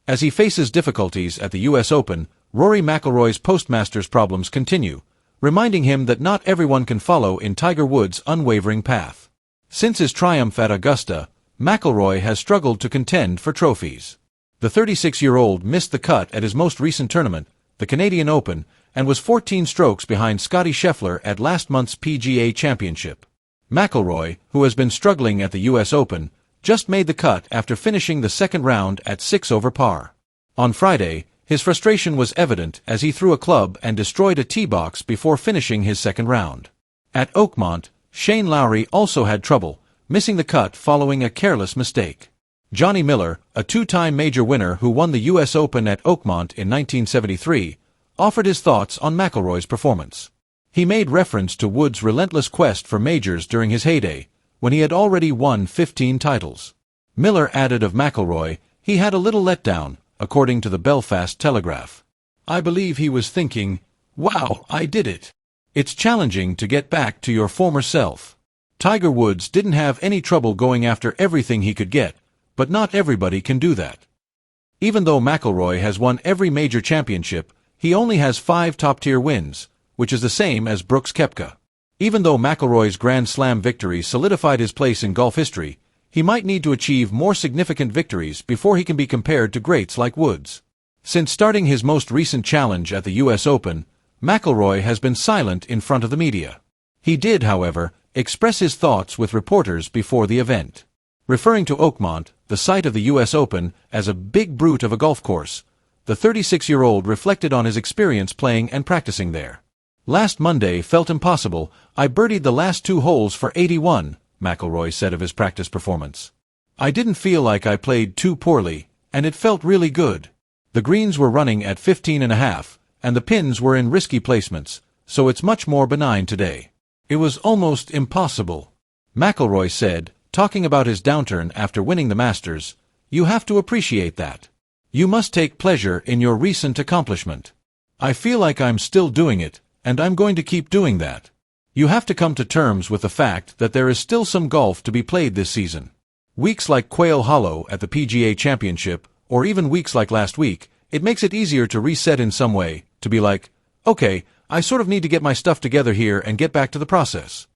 As he faces difficulties at the US Open, Rory McIlroy's postmasters problems continue, reminding him that not everyone can follow in Tiger Woods' unwavering path. Since his triumph at Augusta, McIlroy has struggled to contend for trophies. The 36-year-old missed the cut at his most recent tournament, the Canadian Open, and was 14 strokes behind Scottie Scheffler at last month's PGA Championship. McIlroy, who has been struggling at the US Open, just made the cut after finishing the second round at 6 over par. On Friday, his frustration was evident as he threw a club and destroyed a tee box before finishing his second round. At Oakmont, Shane Lowry also had trouble, missing the cut following a careless mistake. Johnny Miller, a two-time major winner who won the US Open at Oakmont in 1973, offered his thoughts on McIlroy's performance. He made reference to Woods' relentless quest for majors during his heyday, when he had already won 15 titles. Miller added of McIlroy, he had a little letdown, according to the Belfast Telegraph. I believe he was thinking, "Wow, I did it. It's challenging to get back to your former self." Tiger Woods didn't have any trouble going after everything he could get, but not everybody can do that. Even though McIlroy has won every major championship, he only has 5 top-tier wins, which is the same as Brooks Koepka. Even though McIlroy's Grand Slam victory solidified his place in golf history, he might need to achieve more significant victories before he can be compared to greats like Woods. Since starting his most recent challenge at the US Open, McIlroy has been silent in front of the media. He did, however, express his thoughts with reporters before the event. Referring to Oakmont, the site of the US Open, as a big brute of a golf course, the 36-year-old reflected on his experience playing and practicing there. "Last Monday felt impossible. I birdied the last 2 holes for 81, McIlroy said of his practice performance. "I didn't feel like I played too poorly, and it felt really good. The greens were running at 15.5, and the pins were in risky placements, so it's much more benign today. It was almost impossible," McIlroy said, talking about his downturn after winning the Masters. "You have to appreciate that. You must take pleasure in your recent accomplishment. I feel like I'm still doing it, and I'm going to keep doing that. You have to come to terms with the fact that there is still some golf to be played this season. Weeks like Quail Hollow at the PGA Championship, or even weeks like last week, it makes it easier to reset in some way, to be like, okay, I sort of need to get my stuff together here and get back to the process."